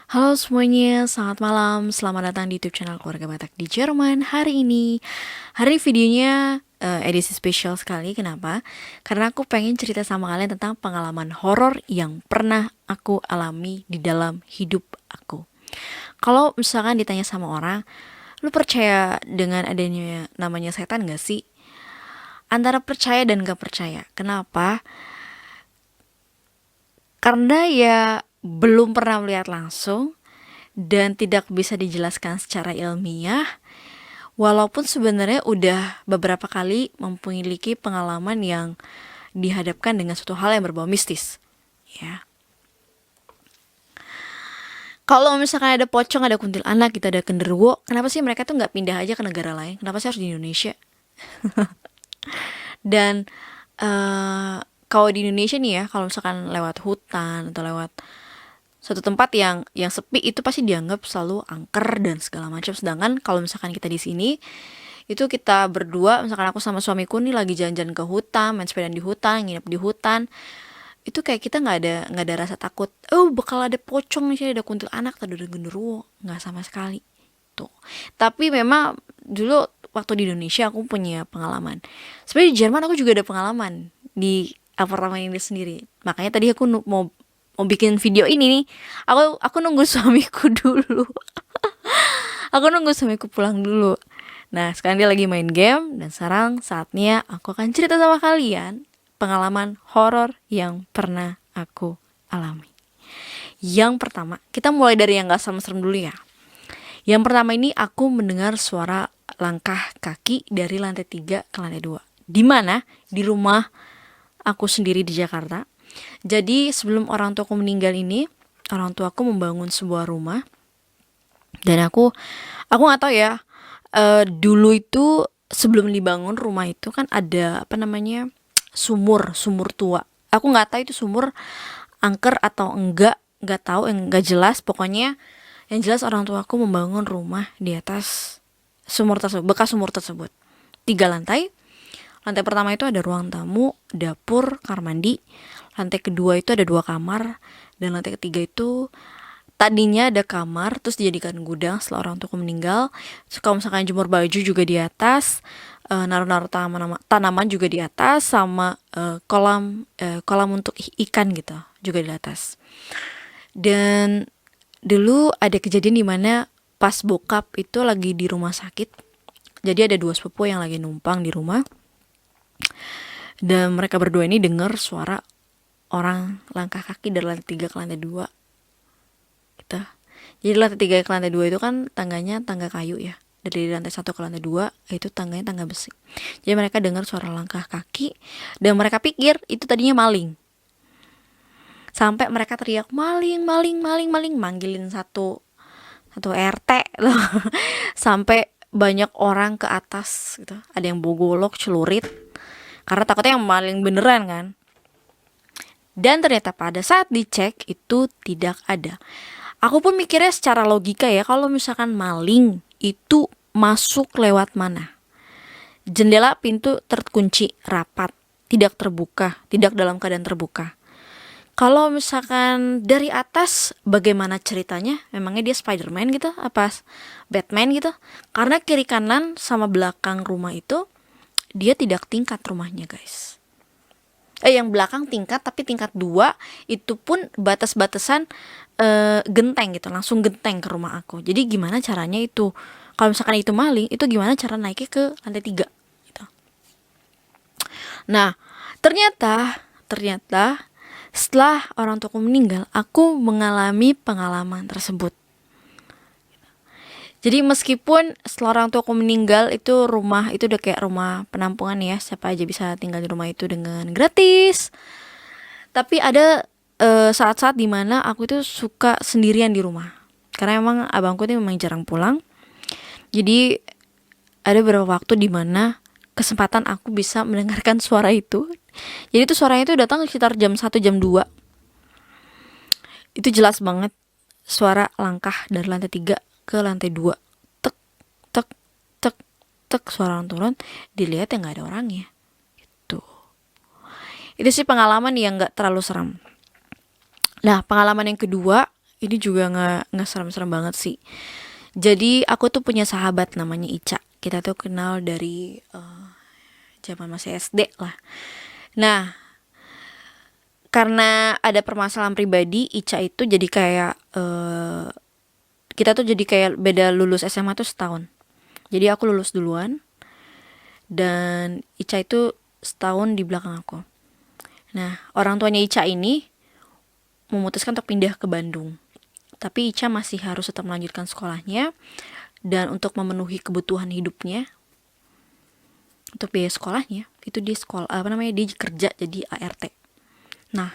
Halo semuanya, selamat malam. Selamat datang di YouTube channel Keluarga Batak di Jerman. Hari ini videonya edisi spesial sekali. Kenapa? Karena aku pengen cerita sama kalian tentang pengalaman horor yang pernah aku alami di dalam hidup aku. Kalau misalkan ditanya sama orang, lu percaya dengan adanya namanya setan gak sih? Antara percaya dan gak percaya. Kenapa? Karena ya belum pernah melihat langsung dan tidak bisa dijelaskan secara ilmiah, walaupun sebenarnya udah beberapa kali memiliki pengalaman yang dihadapkan dengan suatu hal yang berbau mistis. Ya, kalau misalkan ada pocong, ada kuntilanak, kita ada genderuwo, kenapa sih mereka tuh nggak pindah aja ke negara lain? Kenapa sih harus di Indonesia? Dan eh kalau di Indonesia nih ya, kalau misalkan lewat hutan atau lewat suatu tempat yang sepi itu pasti dianggap selalu angker dan segala macam. Sedangkan kalau misalkan kita di sini itu kita berdua, misalkan aku sama suamiku nih lagi jalan-jalan ke hutan, main sepeda di hutan, nginep di hutan, itu kayak kita nggak ada rasa takut, oh bakal ada pocong nih, ada kuntilanak atau ada genderuwo, nggak sama sekali tuh. Tapi memang dulu waktu di Indonesia aku punya pengalaman. Sebenarnya di Jerman aku juga ada pengalaman di apartemen ini sendiri. Makanya tadi aku mau bikin video ini nih. Aku nunggu suamiku dulu. Aku nunggu suamiku pulang dulu. Nah, sekarang dia lagi main game dan sekarang saatnya aku akan cerita sama kalian pengalaman horor yang pernah aku alami. Yang pertama, kita mulai dari yang gak serem-serem dulu ya. Yang pertama ini aku mendengar suara langkah kaki dari lantai 3 ke lantai 2. Di mana? Di rumah aku sendiri di Jakarta. Jadi sebelum orang tuaku meninggal ini, orang tuaku membangun sebuah rumah dan aku nggak tahu ya. Dulu itu sebelum dibangun rumah itu kan ada apa namanya, sumur tua. Aku nggak tahu itu sumur angker atau nggak tahu, nggak jelas. Pokoknya yang jelas orang tuaku membangun rumah di atas sumur tersebut, bekas sumur tersebut. 3 lantai. Lantai pertama itu ada ruang tamu, dapur, kamar mandi. Lantai kedua itu ada 2 kamar. Dan lantai ketiga itu tadinya ada kamar, terus dijadikan gudang setelah orang tuaku meninggal. Terus kalau misalkan jemur baju juga di atas, naruh-naruh tanaman juga di atas, sama kolam untuk ikan gitu juga di atas. Dan dulu ada kejadian dimana pas bokap itu lagi di rumah sakit. Jadi ada 2 sepupu yang lagi numpang di rumah. Dan mereka berdua ini dengar suara orang langkah kaki dari lantai 3 ke lantai 2 gitu. Jadi lantai 3 ke lantai 2 itu kan tangganya tangga kayu ya. Dari lantai 1 ke lantai 2 itu tangganya tangga besi. Jadi mereka dengar suara langkah kaki dan mereka pikir itu tadinya maling. Sampai mereka teriak maling, maling, maling, maling, manggilin satu satu RT loh. Sampai banyak orang ke atas gitu. Ada yang bawa golok, celurit, karena takutnya yang maling beneran kan. Dan ternyata pada saat dicek itu tidak ada. Aku pun mikirnya secara logika ya, kalau misalkan maling itu masuk lewat mana? Jendela pintu terkunci rapat, tidak terbuka, tidak dalam keadaan terbuka. Kalau misalkan dari atas, bagaimana ceritanya? Memangnya dia Spiderman gitu? Apa Batman gitu? Karena kiri kanan sama belakang rumah itu dia tidak tingkat rumahnya guys. Yang belakang tingkat tapi tingkat 2, itu pun batas-batasan genteng gitu, langsung genteng ke rumah aku. Jadi gimana caranya itu? Kalau misalkan itu maling, itu gimana cara naiknya ke lantai 3 gitu. Nah, ternyata setelah orang tuaku meninggal, aku mengalami pengalaman tersebut. Jadi meskipun setelah orang tuaku meninggal itu rumah itu udah kayak rumah penampungan ya, siapa aja bisa tinggal di rumah itu dengan gratis. Tapi ada saat-saat dimana aku itu suka sendirian di rumah. Karena emang abangku itu memang jarang pulang. Jadi ada beberapa waktu dimana kesempatan aku bisa mendengarkan suara itu. Jadi itu suaranya itu datang sekitar jam 1 jam 2. Itu jelas banget suara langkah dari lantai 3 ke lantai 2. Tek, tek, tek, tek, suara orang turun. Dilihat ya gak ada orangnya. Gitu. Itu sih pengalaman yang gak terlalu seram. Nah, pengalaman yang kedua Ini juga nggak serem-serem banget sih. Jadi aku tuh punya sahabat namanya Ica. Kita tuh kenal dari zaman masih SD lah. Nah, karena ada permasalahan pribadi, Ica itu jadi kayak kita tuh jadi kayak beda lulus SMA tuh setahun. Jadi aku lulus duluan dan Ica itu setahun di belakang aku. Nah, orang tuanya Ica ini memutuskan untuk pindah ke Bandung. Tapi Ica masih harus tetap melanjutkan sekolahnya dan untuk memenuhi kebutuhan hidupnya, untuk biaya sekolahnya, itu dia sekolah dia kerja jadi ART. Nah,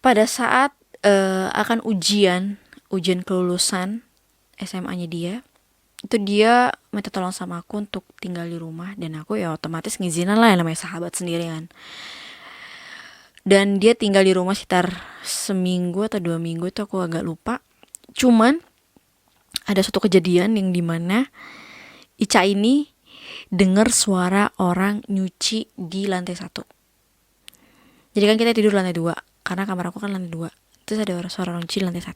pada saat akan ujian kelulusan SMA-nya dia, itu dia minta tolong sama aku untuk tinggal di rumah dan aku ya otomatis ngizinan lah, yang namanya sahabat sendiri kan. Dan dia tinggal di rumah sekitar seminggu atau 2 minggu, itu aku agak lupa. Cuman ada suatu kejadian yang dimana Ica ini dengar suara orang nyuci di lantai 1. Jadi kan kita tidur lantai 2 karena kamar aku kan lantai 2. Terus ada suara orang nyuci di lantai 1.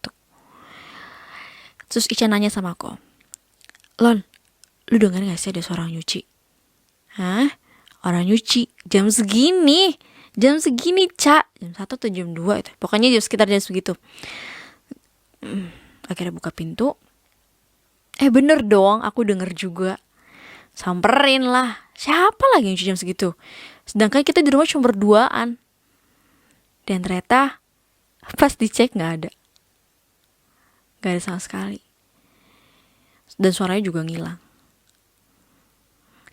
Terus Ica nanya sama aku, "Lon, lu dengar gak sih ada suara orang nyuci?" "Hah? Orang nyuci? Jam segini? Jam segini, Ca? Jam 1 atau jam 2 itu? Pokoknya sekitar jam segitu." Akhirnya buka pintu. Bener dong, aku denger juga. Samperin lah. Siapa lagi yang nyuci jam segitu? Sedangkan kita di rumah cuma berduaan. Dan ternyata pas dicek gak ada. Gak ada sama sekali. Dan suaranya juga ngilang.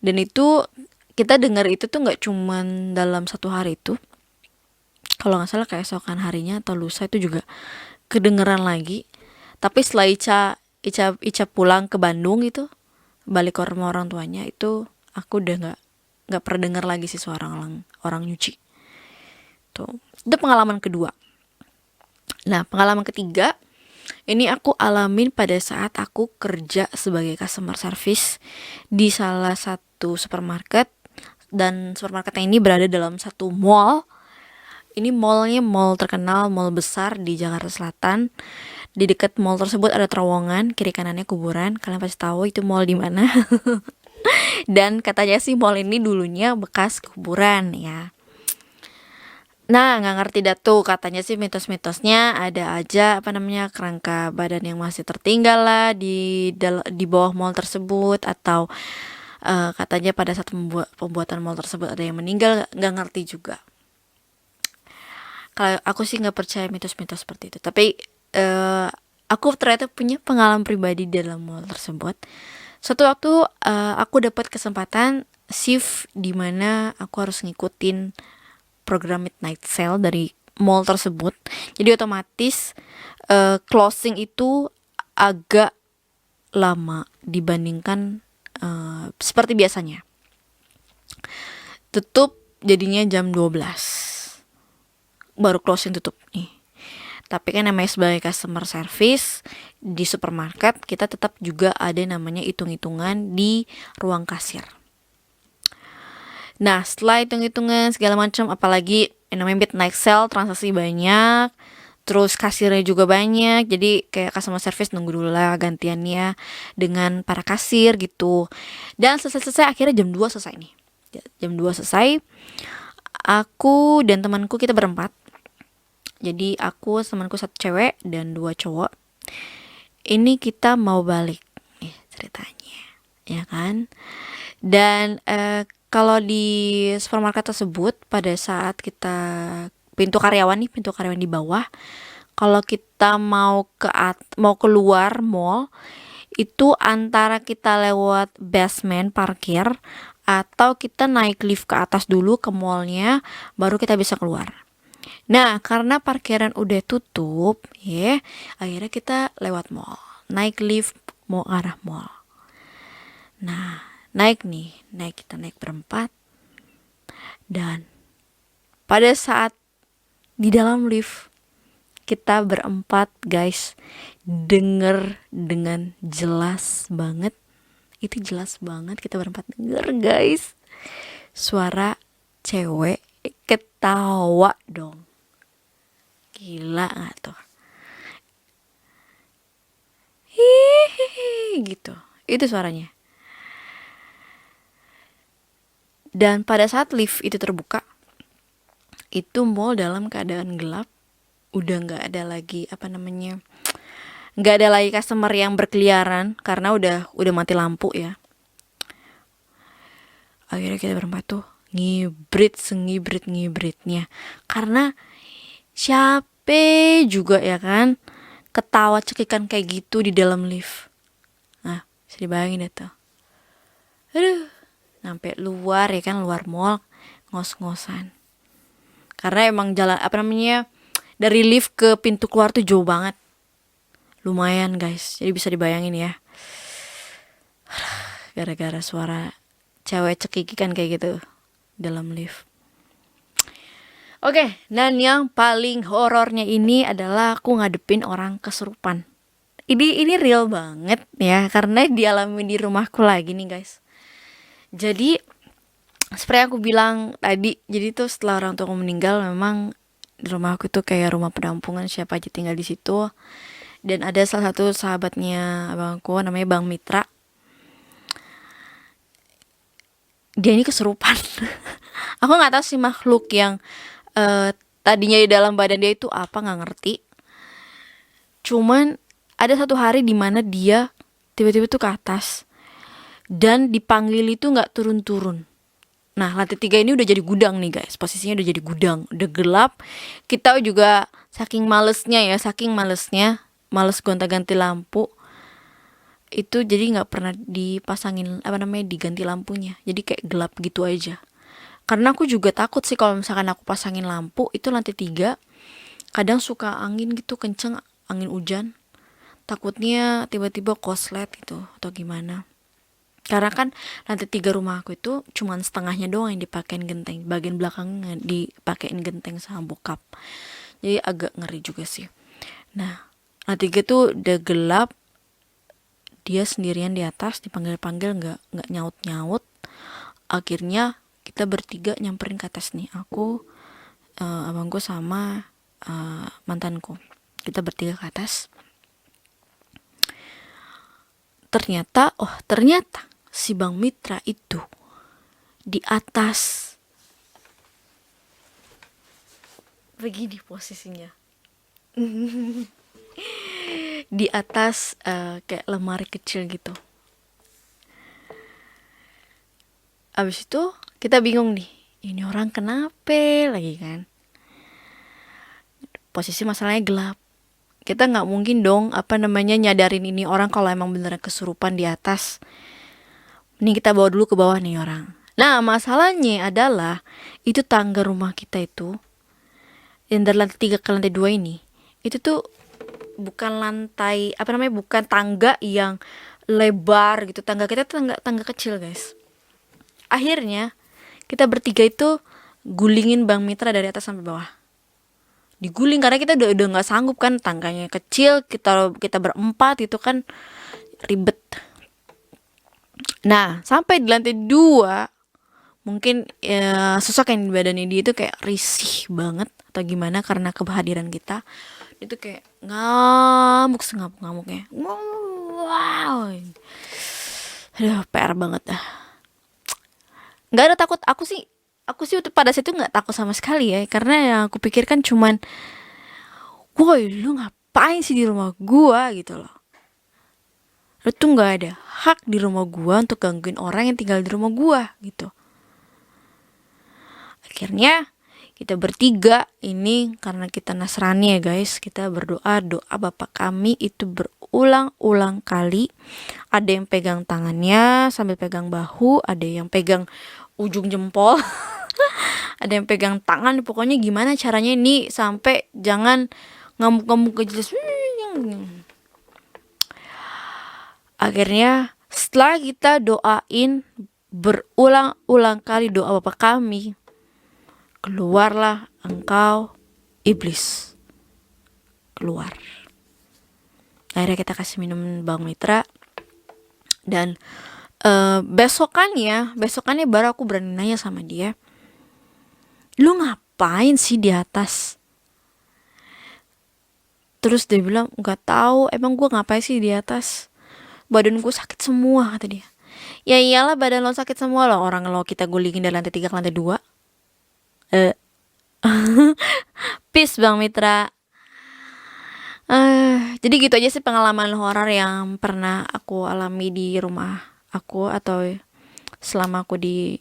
Dan itu kita dengar itu tuh gak cuman dalam 1 hari itu. Kalau gak salah keesokan harinya atau lusa itu juga kedengeran lagi. Tapi setelah Ica pulang ke Bandung itu, balik ke rumah orang tuanya, itu aku udah nggak pernah dengar lagi sih suara orang nyuci. Tuh, itu pengalaman kedua. Nah, pengalaman ketiga ini aku alamin pada saat aku kerja sebagai customer service di salah satu supermarket, dan supermarketnya ini berada dalam satu mall. Ini mallnya mall terkenal, mall besar di Jakarta Selatan. Di dekat mall tersebut ada terowongan, kiri kanannya kuburan. Kalian pasti tahu itu mall di mana. Dan katanya sih mall ini dulunya bekas kuburan ya. Nah, nggak ngerti dah tuh, katanya sih mitos-mitosnya ada aja kerangka badan yang masih tertinggal lah di bawah mall tersebut, atau katanya pada saat pembuatan mall tersebut ada yang meninggal. Nggak ngerti juga. Kalau aku sih nggak percaya mitos-mitos seperti itu, tapi aku ternyata punya pengalaman pribadi dalam mall tersebut. Suatu waktu aku dapat kesempatan shift di mana aku harus ngikutin program midnight sale dari mall tersebut. Jadi otomatis closing itu agak lama dibandingkan seperti biasanya. Tutup jadinya jam 12. Baru closing tutup nih. Tapi kan namanya sebagai customer service di supermarket, kita tetap juga ada namanya hitung-hitungan di ruang kasir. Nah, setelah hitung-hitungan segala macam, apalagi yang namanya midnight sale, transaksi banyak, terus kasirnya juga banyak, jadi kayak customer service nunggu dulu lah gantiannya dengan para kasir gitu. Dan selesai akhirnya jam 2 selesai nih. Jam 2 selesai. Aku dan temanku, kita berempat. Jadi aku, temanku 1 cewek dan 2 cowok. Ini kita mau balik nih ceritanya, ya kan? Dan kalau di supermarket tersebut, pada saat kita pintu karyawan di bawah, kalau kita mau keluar mall, itu antara kita lewat basement parkir atau kita naik lift ke atas dulu ke mallnya, baru kita bisa keluar. Nah, karena parkiran udah tutup, ya, akhirnya kita lewat mall, naik lift mau arah mall. Nah, kita naik berempat, dan pada saat di dalam lift kita berempat, guys, denger dengan jelas banget. Itu jelas banget, kita berempat denger, guys, suara cewek ketawa dong. Gila gak tuh? hihihi gitu. Itu suaranya. Dan pada saat lift itu terbuka, itu mall dalam keadaan gelap, udah nggak ada lagi nggak ada lagi customer yang berkeliaran karena udah mati lampu ya. Akhirnya kita berempat tuh ngibrit ngibritnya karena siapa juga ya kan ketawa cekikan kayak gitu di dalam lift. Nah, bisa dibayangin deh tuh. Aduh, sampai luar ya kan, luar mall ngos-ngosan. Karena emang jalan dari lift ke pintu keluar tuh jauh banget. Lumayan guys, jadi bisa dibayangin ya. Gara-gara suara cewek cekikikan kayak gitu dalam lift. Oke, dan yang paling horornya ini adalah aku ngadepin orang kesurupan. Ini real banget ya, karena dialami di rumahku lagi nih guys. Jadi seperti yang aku bilang tadi, jadi tuh setelah orang tuaku meninggal, memang di rumahku tuh kayak rumah penampungan, siapa aja tinggal di situ. Dan ada salah satu sahabatnya abangku namanya Bang Mitra. Dia ini kesurupan. Aku nggak tahu sih makhluk yang tadinya di dalam badan dia itu apa, nggak ngerti. Cuman ada satu hari di mana dia tiba-tiba tuh ke atas dan dipanggil itu nggak turun-turun. Nah, lantai 3 ini udah jadi gudang nih guys. Posisinya udah jadi gudang, udah gelap. Kita juga saking malesnya, males gonta-ganti lampu. Itu jadi nggak pernah dipasangin diganti lampunya. Jadi kayak gelap gitu aja. Karena aku juga takut sih kalau misalkan aku pasangin lampu, itu lantai 3 kadang suka angin gitu kenceng, angin hujan. Takutnya tiba-tiba koslet gitu atau gimana. Karena kan lantai 3 rumah aku itu cuman setengahnya doang yang dipakein genteng, bagian belakangnya dipakein genteng sama bokap. Jadi agak ngeri juga sih. Nah, lantai 3 tuh udah gelap, dia sendirian di atas, dipanggil-panggil nggak nyaut-nyaut. Akhirnya kita bertiga nyamperin ke atas nih, aku, abangku sama mantanku. Kita bertiga ke atas. Ternyata si Bang Mitra itu di atas, begini posisinya. Di atas kayak lemari kecil gitu. Abis itu kita bingung nih, ini orang kenapa lagi kan? Posisi masalahnya gelap. Kita nggak mungkin dong nyadarin ini orang kalau emang beneran kesurupan di atas. Mending kita bawa dulu ke bawah nih orang. Nah, masalahnya adalah itu tangga rumah kita itu yang dari lantai 3 ke lantai 2 ini, itu tuh bukan bukan tangga yang lebar gitu. Tangga kita tuh tangga kecil guys. Akhirnya kita bertiga itu gulingin Bang Mitra dari atas sampai bawah. Diguling karena kita udah nggak sanggup kan, tangganya kecil, kita berempat itu kan ribet. Nah, sampai di lantai 2 mungkin ya, sosok yang di badannya dia itu kayak risih banget atau gimana karena kehadiran kita. Itu kayak ngamuk sengamuk-ngamuknya. Wow. Aduh, PR banget dah. Nggak ada takut, aku sih pada situ nggak takut sama sekali ya, karena yang aku pikirkan cuman, woi lu ngapain sih di rumah gua gitu loh. Lu tuh nggak ada hak di rumah gua untuk gangguin orang yang tinggal di rumah gua gitu. Akhirnya kita bertiga ini, karena kita Nasrani ya guys, kita berdoa, doa Bapak kami itu berulang-ulang kali. Ada yang pegang tangannya sambil pegang bahu, ada yang pegang ujung jempol. Ada yang pegang tangan, pokoknya gimana caranya ini sampai jangan ngamuk-ngamuk gak jelas. Akhirnya setelah kita doain berulang-ulang kali doa Bapak kami, keluarlah engkau iblis, keluar. Akhirnya kita kasih minum Bang Mitra. Dan besokannya baru aku berani nanya sama dia, lu ngapain sih di atas? Terus dia bilang, nggak tahu, emang gue ngapain sih di atas? Badan gue sakit semua, kata dia. Ya iyalah, badan lo sakit semua loh, orang lo kita gulingin dari lantai 3 ke lantai 2. Eh, peace Bang Mitra. Jadi gitu aja sih pengalaman horor yang pernah aku alami di rumah aku atau selama aku di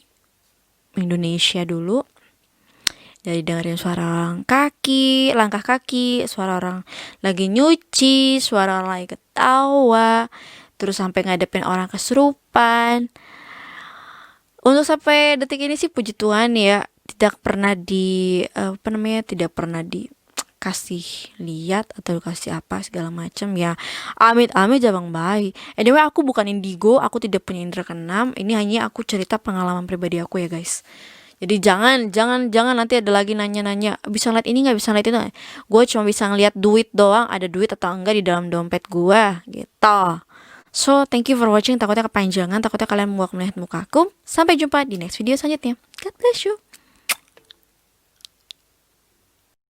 Indonesia dulu. Dari dengerin suara orang kaki, langkah kaki, suara orang lagi nyuci, suara orang lagi ketawa, terus sampai ngadepin orang kesurupan. Untuk sampai detik ini sih puji Tuhan ya, tidak pernah apa namanya, tidak pernah dikasih lihat atau dikasih apa segala macam ya. Amit amit jabang bayi. Anyway, aku bukan indigo, aku tidak punya indera keenam. Ini hanya aku cerita pengalaman pribadi aku ya guys. Jadi jangan nanti ada lagi nanya-nanya bisa ngeliat ini nggak, bisa ngeliat itu. Gue cuma bisa ngeliat duit doang, ada duit atau enggak di dalam dompet gue gitu. So thank you for watching. Takutnya kepanjangan, takutnya kalian muak melihat mukaku. Sampai jumpa di next video selanjutnya. God bless you.